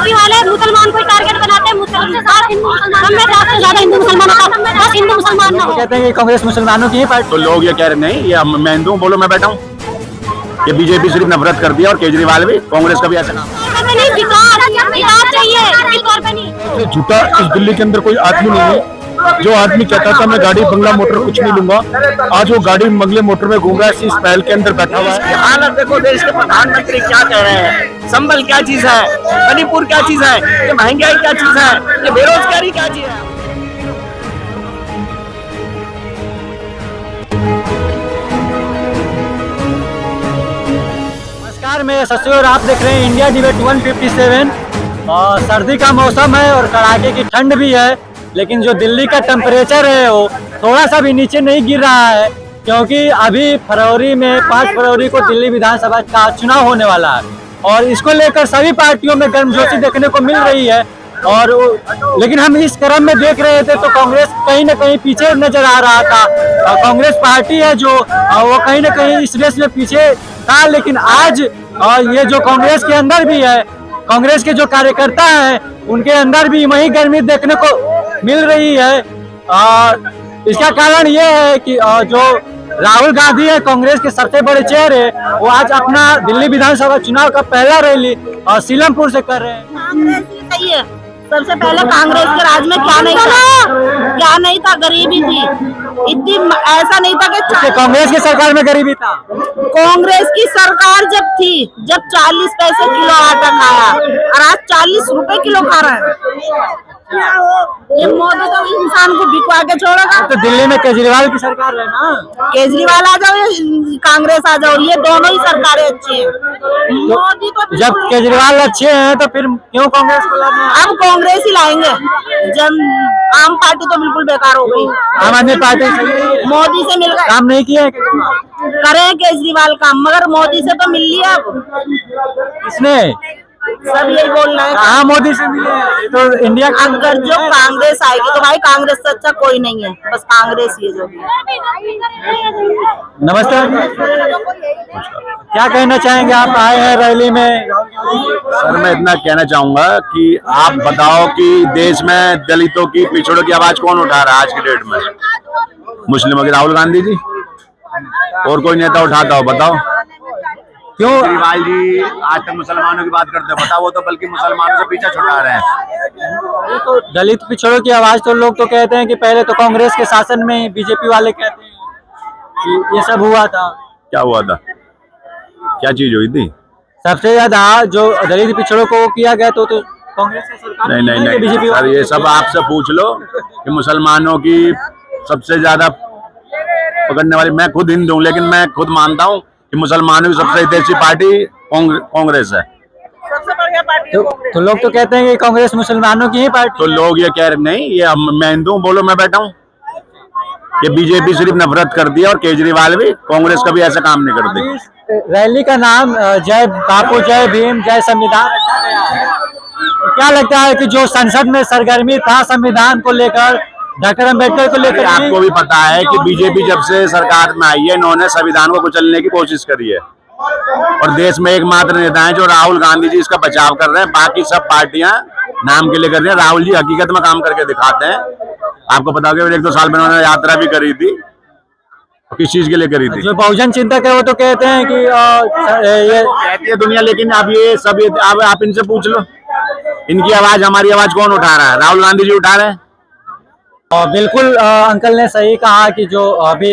BJP वाले मुसलमान को टारगेट बनाते हैं, ज्यादा हिंदू मुसलमान बस हिंदू मुसलमान ना हो। कहते हैं कि कांग्रेस मुसलमानों की ही पार्टी। तो लोग ये कह रहे नहीं, ये मैं हिंदू हूँ, बोलो मैं बैठा हूँ। ये बीजेपी सिर्फ नफरत कर दिया और केजरीवाल भी, कांग्रेस का भी ऐसा काम चाहिए। झूठा इस दिल्ली के अंदर कोई आदमी नहीं है जो आदमी कहता था मैं गाड़ी बंगला मोटर कुछ नहीं लूंगा, आज वो गाड़ी बंगले मोटर में घूम रहा है, इस महल के अंदर बैठा हुआ है। हालत देखो, देश के प्रधानमंत्री क्या कह रहे हैं, संबल क्या चीज है, मणिपुर क्या चीज है, ये महंगाई क्या चीज है, ये बेरोजगारी क्या चीज है। नमस्कार, मैं शशि और आप देख रहे हैं इंडिया डिबेट 157। और सर्दी का मौसम है और कड़ाके की ठंड भी है, लेकिन जो दिल्ली का टेम्परेचर है वो थोड़ा सा भी नीचे नहीं गिर रहा है, क्योंकि अभी फरवरी में 5 फरवरी को दिल्ली विधानसभा का चुनाव होने वाला है और इसको लेकर सभी पार्टियों में गर्मजोशी देखने को मिल रही है। और लेकिन हम इस क्रम में देख रहे थे तो कांग्रेस कहीं ना कहीं पीछे नजर आ रहा था। कांग्रेस पार्टी है जो वो कहीं ना कहीं इस रेस में पीछे था, लेकिन आज ये जो कांग्रेस के अंदर भी है, कांग्रेस के जो कार्यकर्ता हैं उनके अंदर भी वही गर्मी देखने को मिल रही है। इसका कारण ये है कि जो राहुल गांधी है, कांग्रेस के सबसे बड़े चेहरे, वो आज अपना दिल्ली विधानसभा चुनाव का पहला रैली सीलमपुर से कर रहे हैं। कांग्रेस ही सही है। सबसे पहले कांग्रेस के राज में क्या नहीं था, गरीबी थी इतनी, ऐसा नहीं था कि कांग्रेस की सरकार में गरीबी था। कांग्रेस की सरकार जब थी, जब 40 पैसे किलो आटा खाया और आज 40 रुपए किलो खा रहा है। ये मोदी तो इंसान को बिकवा के छोड़ेगा। तो दिल्ली में केजरीवाल की सरकार है ना, केजरीवाल आ जाओ या कांग्रेस आ जाओ, ये दोनों ही सरकारें अच्छी हैं। मोदी तो जब केजरीवाल अच्छे हैं तो फिर क्यों कांग्रेस को लाना है? अब कांग्रेस ही लाएंगे। आम पार्टी तो बिल्कुल बेकार हो गई। आम आदमी पार्टी मोदी से मिल गए, काम नहीं किया करे केजरीवाल काम, मगर मोदी से तो मिल लिया। अब किसने? सब यही बोल रहे हैं। हाँ, मोदी से मिले तो इंडिया। अगर जो कांग्रेस आएगी तो भाई कांग्रेस से अच्छा कोई नहीं है, बस कांग्रेस ही है जो भी है। नमस्ते, क्या कहना चाहेंगे? आप आए हैं रैली में। सर मैं इतना कहना चाहूंगा कि आप बताओ कि देश में दलितों की, पिछड़ों की आवाज कौन उठा रहा है आज की डेट में? मुस्लिमों की राहुल गांधी जी, और कोई नेता उठाता हो बताओ? क्यों? केजरीवाल जी आज तक मुसलमानों की बात करते हो, बताओ? वो तो बल्कि मुसलमानों से पीछा छुड़ा रहे हैं। तो दलित पिछड़ों की आवाज तो लोग तो कहते हैं कि पहले तो कांग्रेस के शासन में बीजेपी वाले कहते हैं कि ये सब हुआ था। क्या हुआ था? क्या चीज हुई थी? सबसे ज्यादा जो दलित पिछड़ों को किया गया तो कांग्रेस की सरकार। नहीं बीजेपी सर, ये सब आपसे पूछ लो कि मुसलमानों की सबसे ज्यादा पकड़ने वाली, मैं खुद हिंदू हूँ लेकिन मैं खुद मानता हूँ कि मुसलमानों की सबसे हितैषी पार्टी कांग्रेस है। सबसे बढ़िया पार्टी तो लोग तो कहते हैं कि कांग्रेस मुसलमानों की ही पार्टी। तो लोग ये कह रहे नहीं, ये मैं हिंदू हूँ, बोलो मैं बैठा हूँ। ये बीजेपी सिर्फ नफरत कर दिया और केजरीवाल भी, कांग्रेस का भी ऐसा काम नहीं करती। रैली का नाम जय बापू, जय भीम, जय संविधान रखा गया है। तो क्या लगता है कि जो संसद में सरगर्मी था संविधान को लेकर, डॉक्टर अम्बेडकर को लेकर, आपको भी पता है कि बीजेपी जब से सरकार में आई है, इन्होंने संविधान को कुचलने की कोशिश करी है और देश में एकमात्र नेता हैं जो राहुल गांधी जी इसका बचाव कर रहे हैं। बाकी सब पार्टियां नाम के लिए कर रही हैं, राहुल जी हकीकत में काम करके दिखाते हैं। आपको पता होगा 1-2 साल में उन्होंने यात्रा भी करी थी, किस चीज के लिए करी थी? जो बहुजन चिंतक है वो तो कहते हैं कि ये कहती है दुनिया, लेकिन अब ये सब आप इनसे पूछ लो, इनकी आवाज, हमारी आवाज कौन उठा रहा है? राहुल गांधी जी उठा रहे हैं। बिल्कुल अंकल ने सही कहा कि जो अभी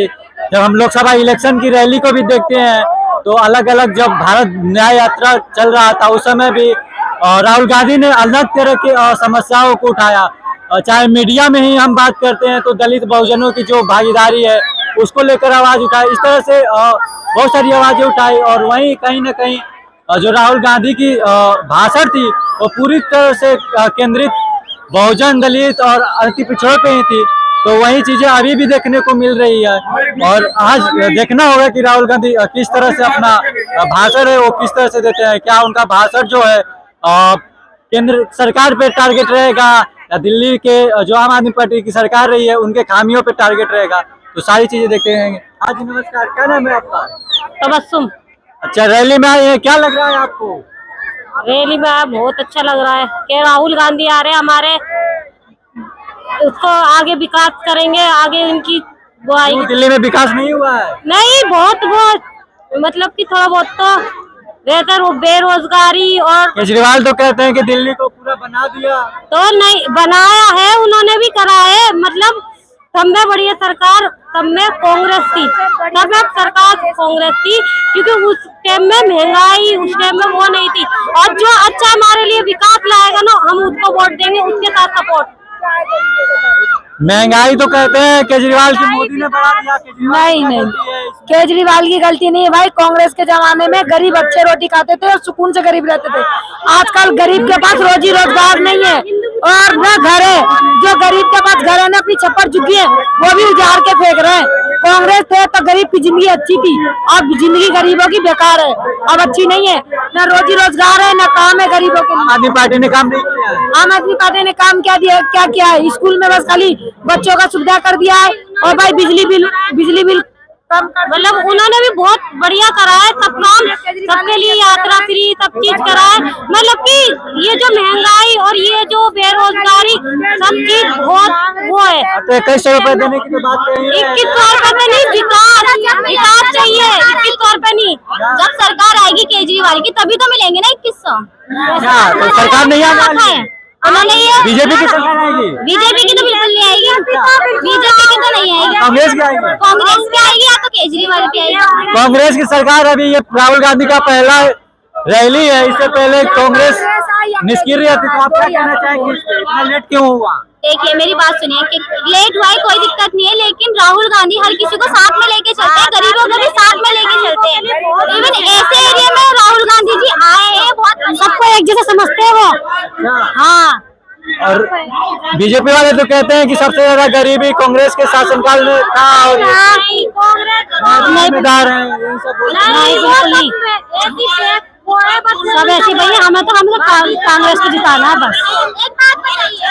जब हम लोकसभा इलेक्शन की रैली को भी देखते हैं तो अलग अलग जब भारत न्याय यात्रा चल रहा था उस समय भी राहुल गांधी ने अलग तरह की समस्याओं को उठाया। चाहे मीडिया में ही हम बात करते हैं तो दलित बहुजनों की जो भागीदारी है उसको लेकर आवाज उठाई, इस तरह से बहुत सारी आवाजें उठाई। और वहीं कहीं ना कहीं जो राहुल गांधी की भाषण थी वो पूरी तरह से केंद्रित बहुजन, दलित और अति पिछड़ों पे ही थी। तो वही चीजें अभी भी देखने को मिल रही है और आज देखना होगा कि राहुल गांधी किस तरह से अपना भाषण है वो किस तरह से देते हैं। क्या उनका भाषण जो है केंद्र सरकार पे टारगेट रहेगा या दिल्ली के जो आम आदमी पार्टी की सरकार रही है उनके खामियों पे टारगेट रहेगा? तो सारी चीजें देखते रहेंगे। आज नमस्कार, क्या नाम है आपका? तबस्सुम। अच्छा, रैली में आए हैं, क्या लग रहा है आपको? रैली में आया, बहुत अच्छा लग रहा है कि राहुल गांधी आ रहे हैं हमारे, उसको आगे विकास करेंगे, आगे इनकी वो आएगी। दिल्ली में विकास नहीं हुआ है? नहीं, बहुत मतलब कि थोड़ा बहुत तो बेहतर, वो बेरोजगारी और केजरीवाल तो कहते हैं कि दिल्ली को पूरा बना दिया। तो नहीं बनाया है, उन्होंने भी करा है, मतलब सब में बढ़िया सरकार, सब में कांग्रेस थी, सब में सरकार कांग्रेस थी, क्योंकि उस टाइम में महंगाई, उस टाइम में वो नहीं थी। और जो अच्छा हमारे लिए विकास लाएगा ना, हम उसको वोट देंगे, उसके साथ सपोर्ट। महंगाई तो कहते हैं केजरीवाल की मोदी ने बढ़ा दिया। नहीं, केजरीवाल की गलती नहीं है भाई। कांग्रेस के जमाने में गरीब अच्छे रोटी खाते थे और सुकून से गरीब रहते थे। आजकल गरीब के पास रोजी रोजगार नहीं है और न घर है। जो गरीब के पास घर है ना, अपनी छप्पर झुग्गी है, वो भी उजाड़ के फेंक रहे हैं। कांग्रेस थे तो गरीब की जिंदगी अच्छी थी, अब जिंदगी गरीबों की बेकार है, अब अच्छी नहीं है। न रोजी रोजगार है, न काम है गरीबों के लिए। आम आदमी पार्टी ने काम नहीं किया है। आम आदमी पार्टी ने काम क्या किया है? स्कूल में बस खाली बच्चों का सुविधा कर दिया है और भाई बिजली बिल कम, मतलब उन्होंने भी बहुत बढ़िया करा है, सब काम, सबके लिए यात्रा फ्री, सब चीज करा है। मतलब कि ये जो महंगाई और ये जो बेरोजगारी, सब चीज बहुत वो है। तो 2100 रुपए देने की तो बात कही है। 2100 रुपए नहीं, विकास चाहिए, 2100 रुपए नहीं। जब सरकार आएगी केजरीवाल की तभी तो मिलेंगे ना 2100। क्या तो सरकार नहीं आ रही है? उन्होंने ये बीजेपी की सरकार आएगी? बीजेपी की तो बिल्कुल नहीं आएगी, बीजेपी की तो नहीं आएगी। कांग्रेस की आएगी? कांग्रेस की आएगी या तो केजरीवाल की आएगी। कांग्रेस की सरकार, अभी ये राहुल गांधी का पहला रैली है, इससे पहले कांग्रेस निष्क्रिय थी, तो आप क्या कहना चाहेंगे? इतना लेट क्यों हुआ? देखिए मेरी बात सुनिए कि लेट हुआ है कोई दिक्कत नहीं है, लेकिन राहुल गांधी हर किसी को साथ में लेके चलते हैं, गरीबों को भी साथ में लेके चलते हैं। इवन ऐसे एरिया में राहुल गांधी जी आए हैं, बहुत सबको एक जैसे समझते हैं वो। हाँ, और बीजेपी वाले तो कहते हैं कि सबसे ज्यादा गरीबी कांग्रेस के शासनकाल में था और जिम्मेदार है, यही सब नहीं बिल्कुल नहीं, सब ऐसे भैया, हमें तो कांग्रेस को जिताना है बस। एक बात बताइए,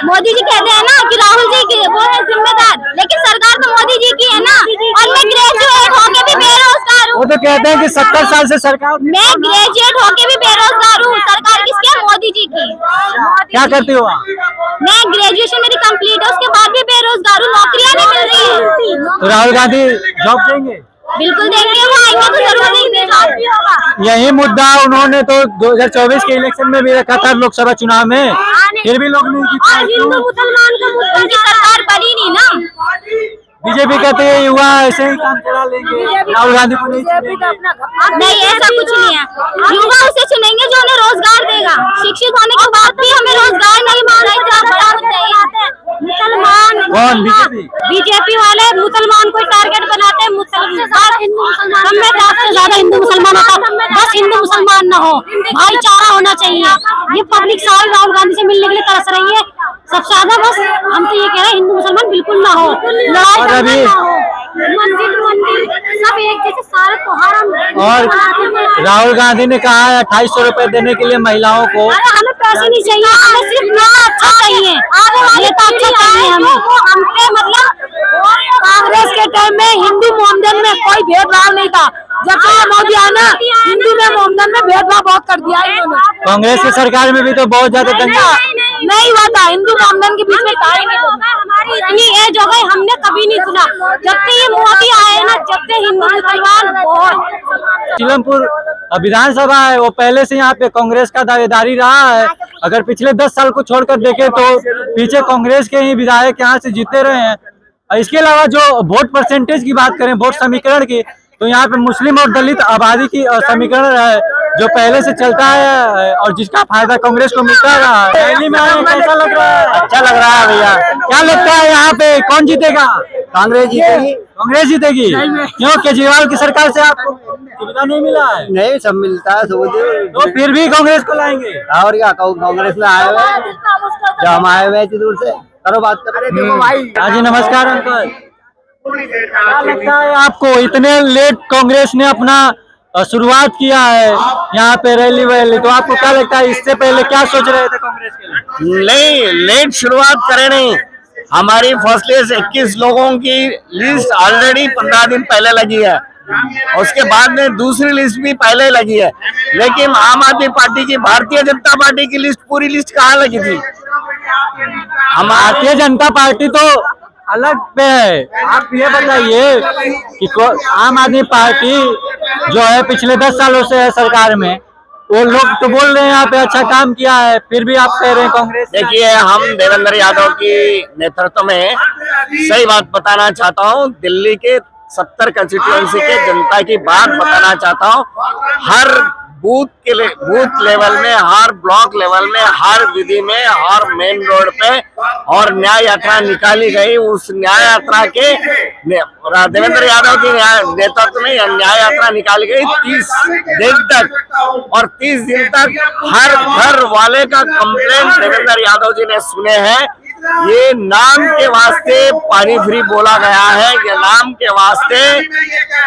मोदी जी कहते हैं ना कि राहुल जी की वो है जिम्मेदार, लेकिन सरकार तो मोदी जी की है ना। और मैं ग्रेजुएट होके भी बेरोजगार हूँ। वो तो कहते हैं कि 70 साल से सरकार। मैं ग्रेजुएट होके भी बेरोजगार हूँ, सरकार किसकी है? मोदी जी की। क्या करती हो आप? मैं ग्रेजुएशन मेरी कंप्लीट है, उसके बाद भी बेरोजगार हूँ, नौकरियाँ नहीं मिल रही है। तो राहुल गांधी जॉब देंगे? बिल्कुल देंगे, वो आएंगे तो जरूर देंगे, जॉब भी होगा। यही मुद्दा उन्होंने तो 2024 के इलेक्शन में भी रखा था, लोकसभा चुनाव में, फिर भी लोग नहीं जीते। और हिंदू मुसलमान का उनकी सरकार बनी नहीं ना। बीजेपी कहते हैं युवा ऐसे ही काम चला लेंगे, राहुल गांधी को नहीं चुनेंगे। नहीं, ऐसा कुछ नहीं है। युवा उसे चुनेंगे जो उन्हें रोजगार देगा। शिक्षित होने के बाद भी हमें रोजगार नहीं मिल रहा है। मुसलमान कौन? बीजेपी वाले मुसलमान को टारगेट बनाते हैं। सब में सबसे ज्यादा हिंदू मुसलमान होता, बस हिंदू मुसलमान न हो, भाईचारा होना चाहिए। ये पब्लिक सारी राहुल गांधी से मिलने के लिए तरस रही है, सबसे ज्यादा। बस हम तो ये कह रहे हैं हिंदू मुसलमान बिल्कुल ना हो, लड़ाई झगड़ा ना हो, मस्जिद मंदिर सब एक जैसे, सारे त्योहार हम। और राहुल गांधी ने कहा है 2800 रुपए देने के लिए महिलाओं को। अरे हमें पैसे नहीं चाहिए, हमें सिर्फ नेता अच्छा चाहिए, नेता अच्छा चाहिए हमें। हमसे मतलब कांग्रेस के टाइम में हिंदू मोहम्मदन में कोई भेदभाव नहीं था। जब से मोदी आना, हिंदू में मोहम्मदन में भेदभाव बहुत कर दिया है इन्होंने। कांग्रेस की सरकार में भी तो बहुत ज्यादा दंगा नहीं हुआ था, हिंदू मोहम्मदन के बीच में था ही नहीं। हमारी इतनी एज हो गई, हमने कभी नहीं सुना। जब से ये मोदी आए ना, जब से हिंदू मुसलमान बहुत। सीलमपुर विधानसभा है, वो पहले से यहाँ पे कांग्रेस का दावेदारी रहा है। अगर पिछले 10 साल को छोड़कर देखें तो पीछे कांग्रेस के ही विधायक यहाँ से जीते रहे हैं। और इसके अलावा जो वोट परसेंटेज की बात करें, वोट समीकरण की, तो यहाँ पे मुस्लिम और दलित आबादी की समीकरण है जो पहले से चलता है और जिसका फायदा कांग्रेस को मिलता रहा है। रैली में आए कैसा लग रहा है? अच्छा लग रहा है भैया। क्या लगता है यहाँ पे कौन जीतेगा? कांग्रेस जीतेगी। कांग्रेस जीतेगी? क्यों? केजरीवाल की सरकार से आपको सुविधा नहीं मिला है? नहीं, सब मिलता है तो फिर भी कांग्रेस को लाएंगे? और क्या, कांग्रेस में आए हुए हैं, जब हम आए हुए हैं इतनी दूर से। करो बात करो। देखो भाई। हाँ जी, नमस्कार अंकल। क्या लगता है आपको, इतने लेट कांग्रेस ने अपना शुरुआत किया है यहाँ पे रैली वैली, तो आपको क्या लगता है इससे पहले क्या सोच रहे थे कांग्रेस के लिए? नहीं, लेट शुरुआत करे नहीं। हमारी फर्स्ट लिस्ट 21 लोगों की लिस्ट ऑलरेडी 15 दिन पहले लगी है। उसके बाद में दूसरी लिस्ट भी पहले लगी है, लेकिन आम आदमी पार्टी की, भारतीय जनता पार्टी की लिस्ट, पूरी लिस्ट कहाँ लगी थी? हम भारतीय जनता पार्टी तो अलग पे है। आप ये बताइए कि आम आदमी पार्टी जो है पिछले 10 सालों से है सरकार में, वो लोग तो बोल रहे हैं यहाँ पे अच्छा काम किया है, फिर भी आप कह रहे हैं कांग्रेस। देखिए, हम देवेंद्र यादव की नेतृत्व में सही बात बताना चाहता हूँ, दिल्ली के 70 कंस्टिट्यूएंसी के जनता की बात बताना चाहता हूँ। हर बूथ लेवल में, हर ब्लॉक लेवल में, हर विधि में, हर मेन रोड पे और न्याय यात्रा निकाली गई। उस न्याय यात्रा के देवेंद्र यादव की नेतृत्व में न्याय यात्रा निकाली गई 30 दिन तक, और 30 दिन तक हर घर वाले का कंप्लेंट देवेंद्र यादव जी ने सुने हैं। ये नाम के वास्ते पानी फ्री बोला गया है, ये नाम के वास्ते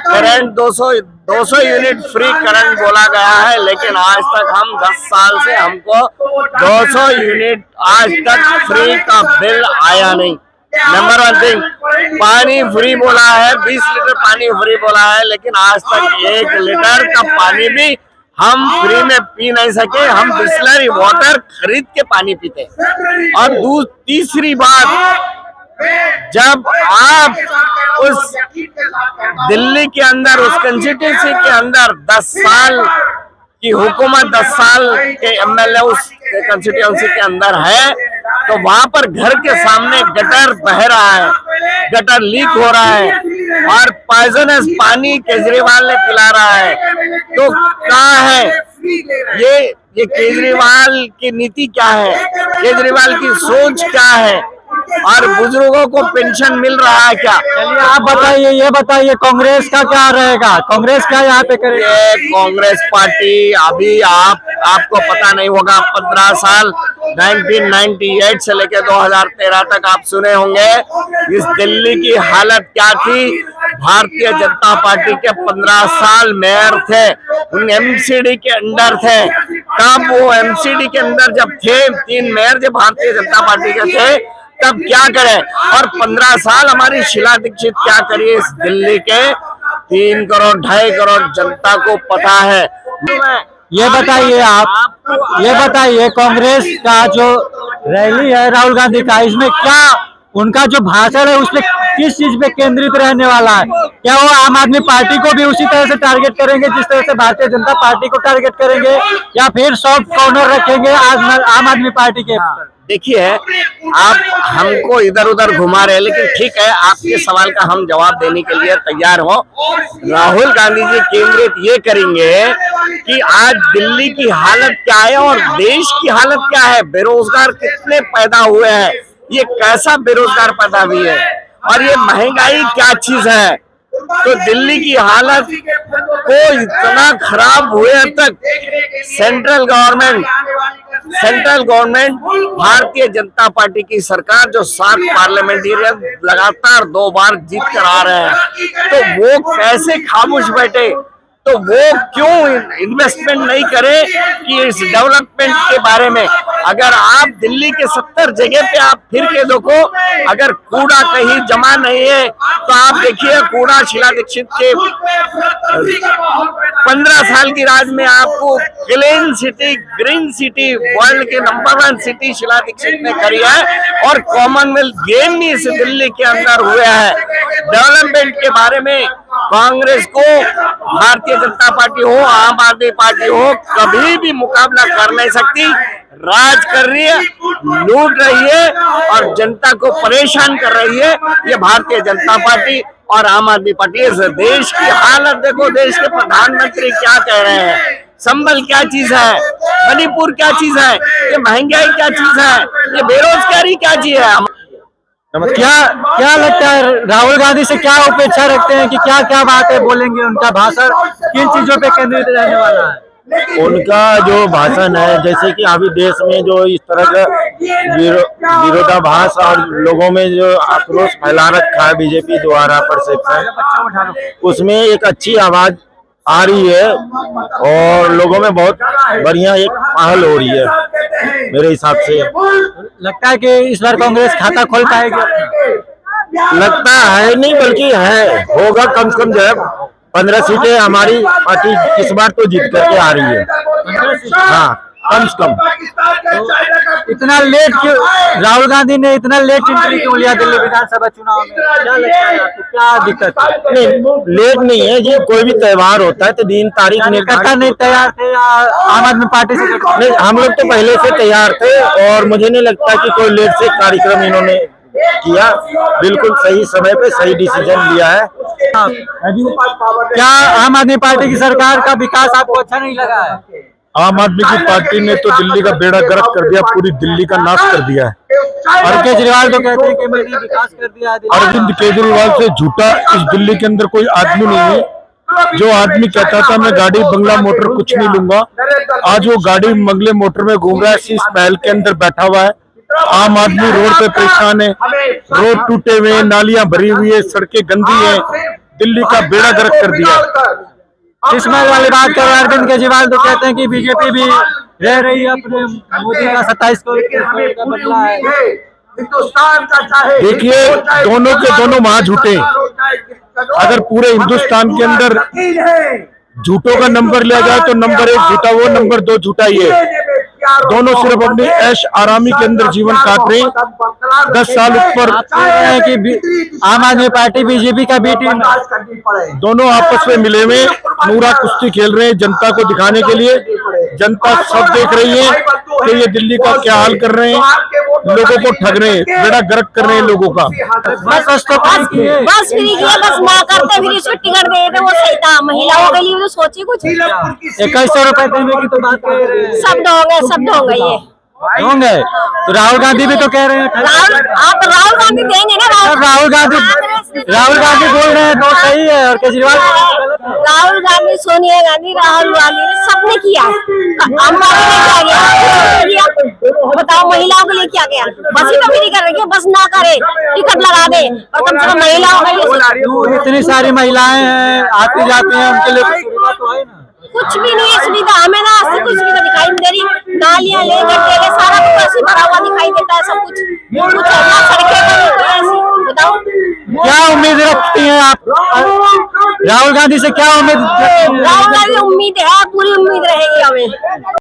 करंट 200 यूनिट फ्री करंट बोला गया है, लेकिन आज तक हम 10 साल से हमको 200 यूनिट आज तक फ्री का बिल आया नहीं। नंबर 1 थिंग, पानी फ्री बोला है, 20 लीटर पानी फ्री बोला है, लेकिन आज तक 1 लीटर का पानी भी हम फ्री में पी नहीं सके। हम बिस्लरी वाटर खरीद के पानी पीते। और तीसरी बात, जब आप उस दिल्ली के अंदर, उस कंस्टिट्यूंसी के अंदर 10 साल की हुकूमत, 10 साल के एमएलए उस कंस्टिट्यूंसी के अंदर है, तो वहां पर घर के सामने गटर बह रहा है, गटर लीक हो रहा है और पॉइजनस पानी केजरीवाल ने पिला रहा है। तो कहाँ है ये केजरीवाल की नीति क्या है, केजरीवाल की सोच क्या है, और बुजुर्गों को पेंशन मिल रहा है क्या? चलिए आप बताइए, ये बताइए कांग्रेस का क्या रहेगा, कांग्रेस क्या यहाँ पे करेगी? कांग्रेस पार्टी अभी आपको पता नहीं होगा, 15 साल 1998 से लेकर 2013 तक आप सुने होंगे इस दिल्ली की हालत क्या थी। भारतीय जनता पार्टी के 15 साल मेयर थे, उन एमसीडी के अंडर थे। तब वो एमसीडी के अंदर जब थे, 3 मेयर जब भारतीय जनता पार्टी के थे, तब क्या करे? और 15 साल हमारी शीला दीक्षित क्या करी इस दिल्ली के 3 करोड़ 2.5 करोड़ जनता को पता है। ये बताइए आप, ये बताइए कांग्रेस का जो रैली है राहुल गांधी का, इसमें क्या उनका जो भाषण है उसमें किस चीज पे केंद्रित रहने वाला है? क्या वो आम आदमी पार्टी को भी उसी तरह से टारगेट करेंगे जिस तरह से भारतीय जनता पार्टी को टारगेट करेंगे, या फिर सॉफ्ट कॉर्नर रखेंगे आम आदमी पार्टी के? देखिए, आप हमको इधर उधर घुमा रहे हैं, लेकिन ठीक है, आपके सवाल का हम जवाब देने के लिए तैयार हो। राहुल गांधी जी केंद्रित ये करेंगे कि आज दिल्ली की हालत क्या है और देश की हालत क्या है, बेरोजगार कितने पैदा हुए हैं, ये कैसा बेरोजगार पैदा हुई है, और ये महंगाई क्या चीज है। तो दिल्ली की हालत को इतना खराब हुए तक central government Bharatiya Janata party की सरकार, जो 7 पार्लियामेंटेरियन लगातार 2 बार जीत कर आ रहे हैं, तो वो कैसे खामोश बैठे? तो वो क्यों इन्वेस्टमेंट नहीं करे कि इस डेवलपमेंट के बारे में? अगर आप दिल्ली के 70 जगह पे आप फिर के देखो, अगर कूड़ा कहीं जमा नहीं है, तो आप देखिए कूड़ा शीला दीक्षित के 15 साल की राज में आपको clean city, green city, world के नंबर 1 सिटी शीला दीक्षित ने करी है, और कॉमनवेल्थ गेम भी इस दिल्ली के अंदर हुआ है। डेवलपमेंट के बारे में कांग्रेस को, भारतीय जनता पार्टी हो, आम आदमी पार्टी हो, कभी भी मुकाबला कर नहीं सकती। राज कर रही है, लूट रही है और जनता को परेशान कर रही है ये भारतीय जनता पार्टी और आम आदमी पार्टी। इस देश की हालत देखो, देश के प्रधानमंत्री क्या कह रहे हैं, संबल क्या चीज है, मणिपुर क्या चीज है, ये महंगाई क्या चीज है, ये बेरोजगारी क्या चीज है। क्या लगता है राहुल गांधी से क्या अपेक्षा रखते हैं कि क्या क्या बातें बोलेंगे, उनका भाषण किन चीजों पे केंद्रित रहने वाला है? उनका जो भाषण है, जैसे कि अभी देश में जो इस तरह का विरोधाभास और लोगों में जो आक्रोश फैला रखा है बीजेपी द्वारा परसेप्शन, उसमें एक अच्छी आवाज आ रही है और लोगों में बहुत बढ़िया एक पहल हो रही है मेरे हिसाब से। लगता है कि इस बार कांग्रेस खाता खोल पाएगी? लगता है नहीं, बल्कि है, होगा कम से कम जो है 15 सीटें हमारी पार्टी इस बार तो जीत करके आ रही है। हाँ, कम से कम। इतना लेट क्यों, राहुल गांधी ने इतना लेट एंट्री क्यों लिया दिल्ली विधानसभा चुनाव में? क्या लगता है आपको, क्या दिक्कत है? नहीं, लेट नहीं है जी, कोई भी त्योहार होता है तो दिन तारीख कार्यकर्ता नहीं तैयार थे या आम आदमी पार्टी से? नहीं, हम लोग तो पहले से तैयार थे और मुझे नहीं लगता कि कोई लेट से कार्यक्रम इन्होंने किया। बिल्कुल सही समय पे सही डिसीजन लिया है। क्या आम आदमी पार्टी की सरकार का विकास आपको अच्छा नहीं लगा है? आम आदमी की पार्टी ने तो दिल्ली का बेड़ा गर्क कर दिया, पूरी दिल्ली का नाश कर दिया है। और केजरीवाल तो कहते हैं कि मैंने विकास कर दिया है। अरविंद केजरीवाल से झूठा इस दिल्ली के अंदर कोई आदमी नहीं है। जो आदमी कहता था मैं गाड़ी बंगला मोटर कुछ नहीं लूंगा, आज वो गाड़ी बंगले मोटर में घूम रहा है, शीश महल के अंदर बैठा हुआ है। आम आदमी रोड पे परेशान है, रोड टूटे हुए, नालियां भरी हुई है, सड़कें गंदी है, दिल्ली का बेड़ा गर्क कर दिया। किस्मत वाली बात कर रहे अरविंद केजरीवाल तो कहते हैं कि बीजेपी भी रह रही है अपने मोदी का 27 करोड़ का बदला है। देखिए, दोनों के दोनों महाझूठे। अगर पूरे हिंदुस्तान के अंदर झूठों का नंबर लिया जाए तो नंबर 1 झूठा वो, नंबर 2 झूठा ही है। दोनों सिर्फ अपनी ऐश आरामी के अंदर जीवन काट रहे हैं। 10 साल ऊपर है कि आम आदमी पार्टी बीजेपी का बी टीम है। दोनों आपस में मिले हुए नूरा कुश्ती खेल रहे हैं जनता को दिखाने के लिए। जनता सब देख रही है कि ये दिल्ली का क्या हाल कर रहे हैं, लोगों को ठग रहे हैं, बेड़ा गर्क कर रहे हैं लोगों का। बस तो पास किए। बस फ्री किया, बस ना करते फ्री से टिकट दे दे, वो सही था। महिलाओं के लिए तो सोचिए कुछ। 2100 रुपए देने की तो बात कर रहे हैं। शब्द होंगे ये। होंगे तो राहुल गांधी भी तो कह रहे हैं। राहुल गांधी देंगे ना। राहुल गांधी बोल रहे हैं तो सही है और केजरीवाल राहुल गांधी, सोनिया गांधी, राहुल गांधी ने सबने किया। अंबानी ने क्या किया बताओ? महिलाओं के लिए क्या किया? बस ही तो भी नहीं कर रही है, बस ना करे, टिकट लगा दे और कम से कम महिलाओं के लिए। इतनी सारी महिलाएं हैं, आती जाती हैं, उनके लिए सुविधा तो है ना। कुछ भी नहीं है सुविधा, हमें ना आज कोई सुविधा दिखाई नहीं दे रही। नालियां ले गड्ढे ले सारा कुछ ऐसे भरा हुआ दिखाई देता है, सब कुछ ना सड़कें बनी कोई ऐसी। बताओ क्या उम्मीद रखती हैं आप राहुल गांधी से? क्या उम्मीद? राहुल गांधी उम्मीद है, पूरी उम्मीद रहेगी हमें।